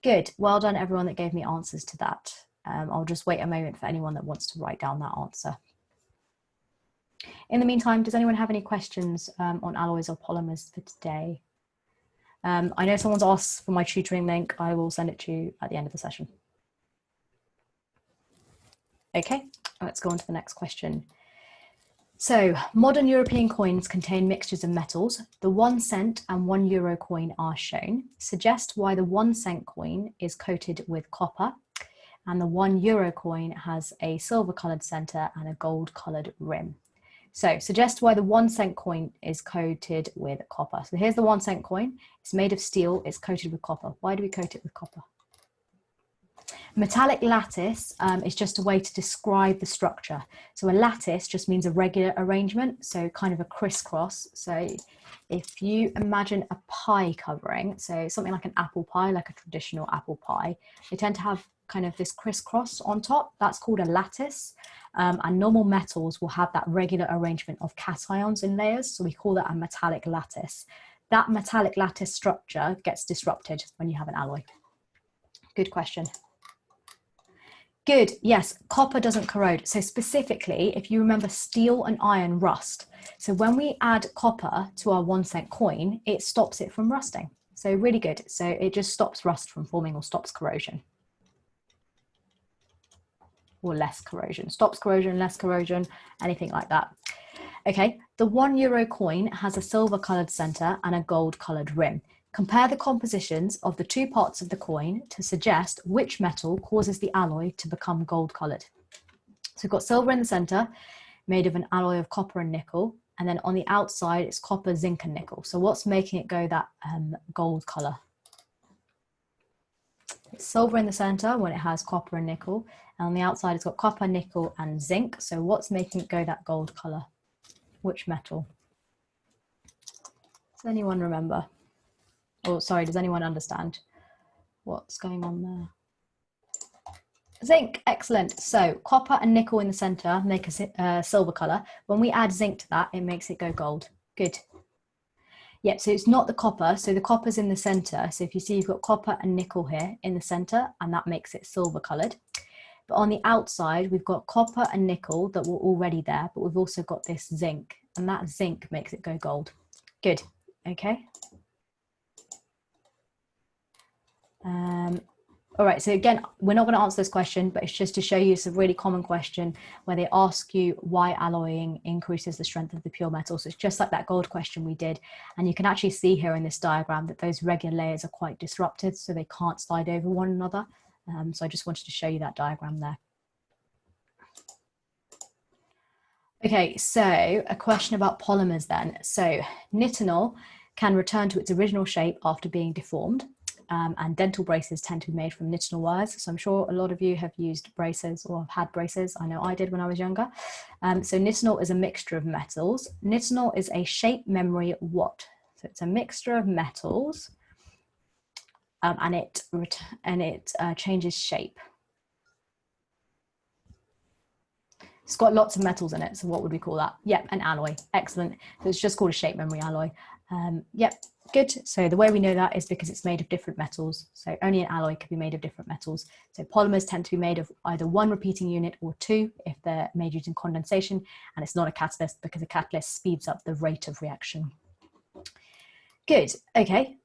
[SPEAKER 1] Good, well done everyone that gave me answers to that. I'll just wait a moment for anyone that wants to write down that answer. In the meantime, does anyone have any questions on alloys or polymers for today? I know someone's asked for my tutoring link. I will send it to you at the end of the session. Okay, let's go on to the next question. So modern European coins contain mixtures of metals. The 1 cent and €1 coin are shown. Suggest why the 1 cent coin is coated with copper and the €1 coin has a silver colored center and a gold colored rim. So suggest why the 1 cent coin is coated with copper. So here's the 1 cent coin. It's made of steel. It's coated with copper. Why do we coat it with copper? Metallic lattice is just a way to describe the structure. So a lattice just means a regular arrangement, so kind of a crisscross. So if you imagine a pie covering, so something like an apple pie, like a traditional apple pie, they tend to have kind of this crisscross on top. That's called a lattice. And normal metals will have that regular arrangement of cations in layers. So we call that a metallic lattice. That metallic lattice structure gets disrupted when you have an alloy. Good question. Good, yes, copper doesn't corrode. So specifically, if you remember, steel and iron rust. So when we add copper to our 1 cent coin, it stops it from rusting. So really good. So it just stops rust from forming or stops corrosion. Or less corrosion. Stops corrosion, less corrosion, anything like that. Okay, the €1 coin has a silver colored center and a gold colored rim. Compare the compositions of the two parts of the coin to suggest which metal causes the alloy to become gold colored. So we've got silver in the center, made of an alloy of copper and nickel, and then on the outside it's copper, zinc, and nickel. So what's making it go that gold color? It's silver in the center when it has copper and nickel, and on the outside it's got copper, nickel, and zinc. So what's making it go that gold color? Which metal? Does anyone remember? Oh, sorry, does anyone understand what's going on there? Zinc, excellent. So copper and nickel in the center make a silver color. When we add zinc to that, it makes it go gold. Good. Yep, so it's not the copper. So the copper's in the center. So if you see, you've got copper and nickel here in the center, and that makes it silver colored. But on the outside, we've got copper and nickel that were already there, but we've also got this zinc, and that zinc makes it go gold. Good, okay. All All right, so again, we're not going to answer this question, but it's just to show you it's a really common question where they ask you why alloying increases the strength of the pure metal. So it's just like that gold question we did. And you can actually see here in this diagram that those regular layers are quite disrupted, so they can't slide over one another. So I just wanted to show you that diagram there. Okay, so a question about polymers then. So nitinol can return to its original shape after being deformed. And dental braces tend to be made from nitinol wires. So I'm sure a lot of you have used braces or have had braces. I know I did when I was younger. So nitinol is a mixture of metals. Nitinol is a shape memory what? So it's a mixture of metals and it changes shape. It's got lots of metals in it. So what would we call that? Yep, an alloy. Excellent. So it's just called a shape memory alloy. Yep. Good. So the way we know that is because it's made of different metals. So only an alloy can be made of different metals. So polymers tend to be made of either one repeating unit or two if they're made using condensation, and it's not a catalyst because a catalyst speeds up the rate of reaction. Good. Okay.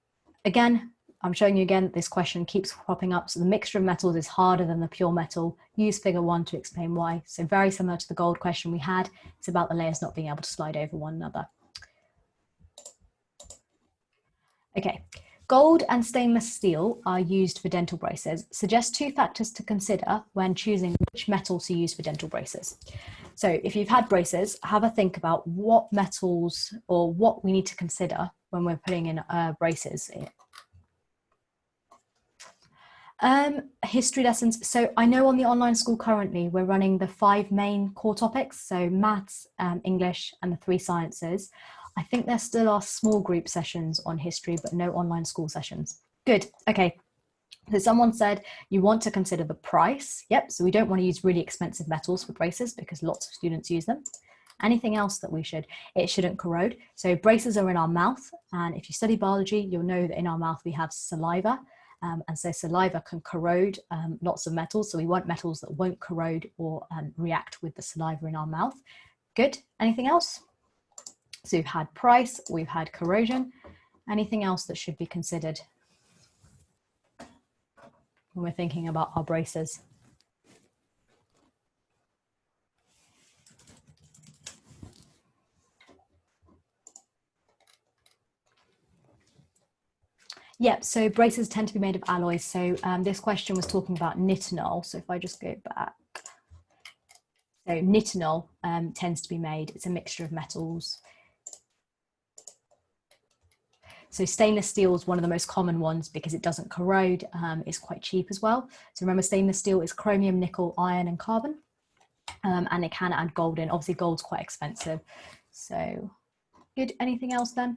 [SPEAKER 1] Again, I'm showing you again that this question keeps popping up. So the mixture of metals is harder than the pure metal. Use figure 1 to explain why. So very similar to the gold question we had. It's about the layers not being able to slide over one another. Okay, gold and stainless steel are used for dental braces. Suggest 2 factors to consider when choosing which metal to use for dental braces. So if you've had braces, have a think about what metals or what we need to consider when we're putting in braces. History lessons. So I know on the online school currently, we're running the 5 main core topics. So maths, English, and the 3 sciences. I think there still are small group sessions on history, but no online school sessions. Good. Okay. So someone said you want to consider the price. Yep. So we don't want to use really expensive metals for braces because lots of students use them. Anything else that it shouldn't corrode. So braces are in our mouth. And if you study biology, you'll know that in our mouth we have saliva. And so saliva can corrode lots of metals. So we want metals that won't corrode or react with the saliva in our mouth. Good. Anything else? So we've had price, we've had corrosion. Anything else that should be considered when we're thinking about our braces? Yep, so braces tend to be made of alloys. So this question was talking about nitinol. So if I just go back. So nitinol tends to be made, it's a mixture of metals. So stainless steel is one of the most common ones because it doesn't corrode. It's quite cheap as well. So remember, stainless steel is chromium, nickel, iron, and carbon. And it can add gold in. Obviously, gold's quite expensive. So good. Anything else then?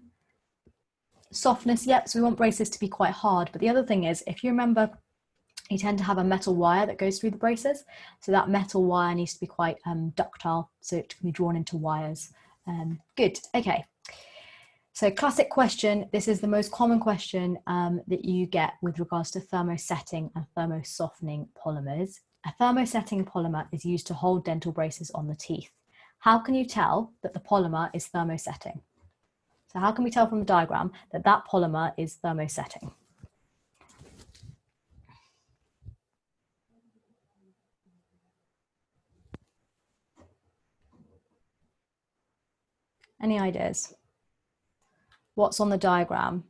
[SPEAKER 1] Softness, yep. So we want braces to be quite hard. But the other thing is, if you remember, you tend to have a metal wire that goes through the braces. So that metal wire needs to be quite ductile, so it can be drawn into wires. Good. Okay. So classic question, this is the most common question that you get with regards to thermosetting and thermosoftening polymers. A thermosetting polymer is used to hold dental braces on the teeth. How can you tell that the polymer is thermosetting? So how can we tell from the diagram that that polymer is thermosetting? Any ideas? What's on the diagram?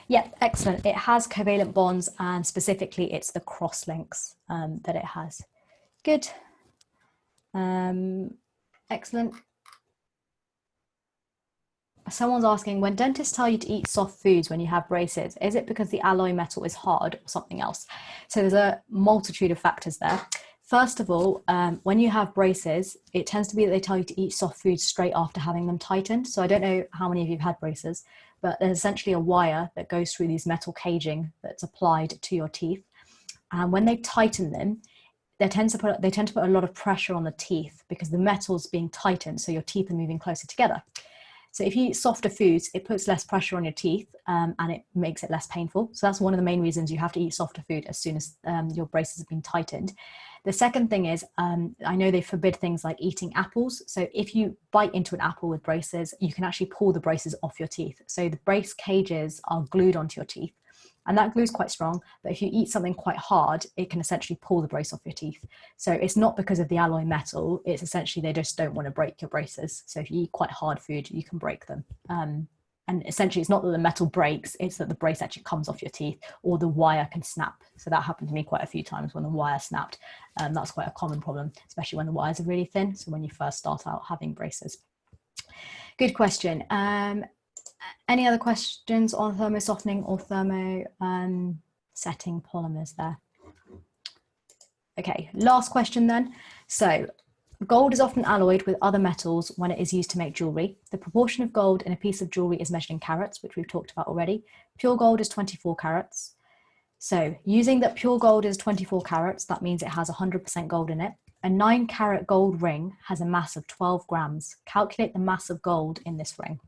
[SPEAKER 1] Yep, excellent. It has covalent bonds, and specifically it's the cross links that it has. Good. Excellent. Someone's asking, when dentists tell you to eat soft foods when you have braces, is it because the alloy metal is hard or something else? So there's a multitude of factors there. First of all, when you have braces, it tends to be that they tell you to eat soft foods straight after having them tightened. So I don't know how many of you have had braces, but there's essentially a wire that goes through these metal caging that's applied to your teeth. And when they tighten them, they tend to put a lot of pressure on the teeth because the metal's being tightened, so your teeth are moving closer together. So if you eat softer foods, it puts less pressure on your teeth and it makes it less painful. So that's one of the main reasons you have to eat softer food as soon as your braces have been tightened. The second thing is, I know they forbid things like eating apples. So if you bite into an apple with braces, you can actually pull the braces off your teeth. So the brace cages are glued onto your teeth. And that glue is quite strong, but if you eat something quite hard, it can essentially pull the brace off your teeth. So it's not because of the alloy metal, it's essentially they just don't want to break your braces. So if you eat quite hard food, you can break them. And essentially it's not that the metal breaks, it's that the brace actually comes off your teeth or the wire can snap. So that happened to me quite a few times when the wire snapped. That's quite a common problem, especially when the wires are really thin. So when you first start out having braces. Good question. Any other questions on thermosoftening or thermosetting polymers there? Okay, last question then. So gold is often alloyed with other metals when it is used to make jewellery. The proportion of gold in a piece of jewellery is measured in carats, which we've talked about already. Pure gold is 24 carats. So using that pure gold is 24 carats, that means it has 100% gold in it. A 9-carat gold ring has a mass of 12 grams. Calculate the mass of gold in this ring.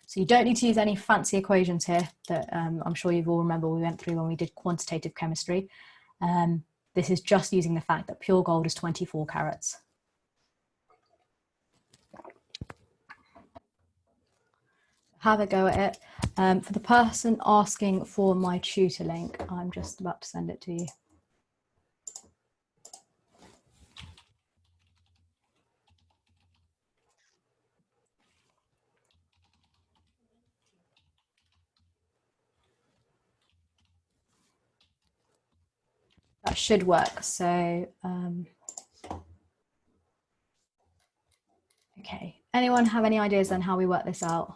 [SPEAKER 1] So you don't need to use any fancy equations here that I'm sure you've all remember we went through when we did quantitative chemistry. This is just using the fact that pure gold is 24 carats. Have a go at it. For the person asking for my tutor link, I'm just about to send it to you. That should work. So, okay. Anyone have any ideas on how we work this out?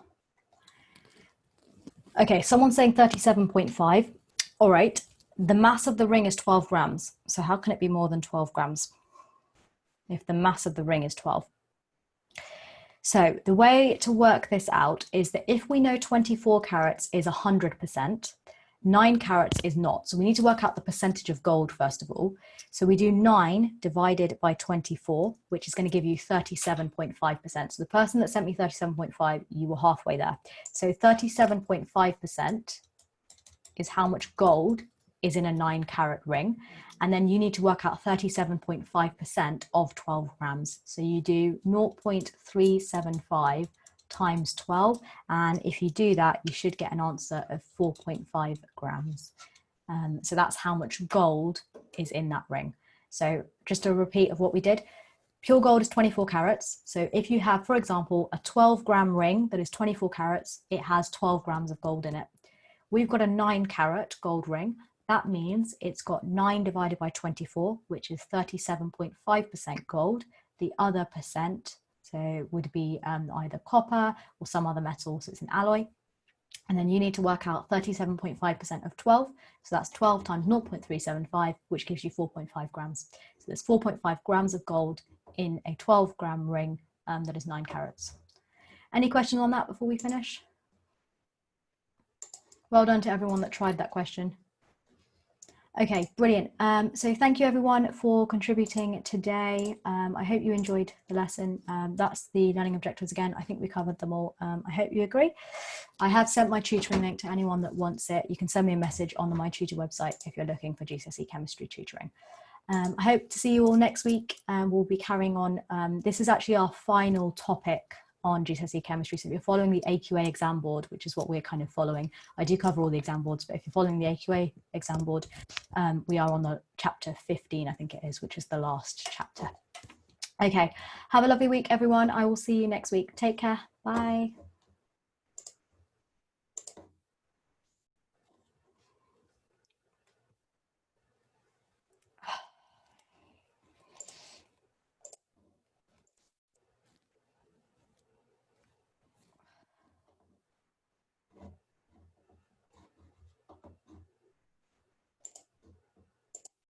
[SPEAKER 1] Okay, someone's saying 37.5. All right, the mass of the ring is 12 grams. So how can it be more than 12 grams if the mass of the ring is 12? So the way to work this out is that if we know 24 carats is 100%, 9 carats is not. So we need to work out the percentage of gold first of all. So we do 9 divided by 24, which is going to give you 37.5%. So the person that sent me 37.5, you were halfway there. So 37.5% is how much gold is in a 9-carat ring. And then you need to work out 37.5% of 12 grams. So you do 0.375 times 12. And if you do that, you should get an answer of 4.5 grams. So that's how much gold is in that ring. So just a repeat of what we did. Pure gold is 24 carats. So if you have, for example, a 12-gram ring that is 24 carats, it has 12 grams of gold in it. We've got a 9-carat gold ring. That means it's got 9 divided by 24, which is 37.5% gold. The other percent, so would be either copper or some other metal, so it's an alloy. And then you need to work out 37.5% of 12. So that's 12 times 0.375, which gives you 4.5 grams. So there's 4.5 grams of gold in a 12-gram ring that is 9 carats. Any questions on that before we finish? Well done to everyone that tried that question. Okay, brilliant. So thank you everyone for contributing today. I hope you enjoyed the lesson. That's the learning objectives again. I think we covered them all. I hope you agree. I have sent my tutoring link to anyone that wants it. You can send me a message on the MyTutor website if you're looking for GCSE Chemistry tutoring. I hope to see you all next week. We'll be carrying on. This is actually our final topic on GCSE Chemistry. So if you're following the AQA exam board, which is what we're kind of following, I do cover all the exam boards, but if you're following the AQA exam board, we are on the chapter 15, I think it is, which is the last chapter. Okay, have a lovely week, everyone. I will see you next week. Take care. Bye.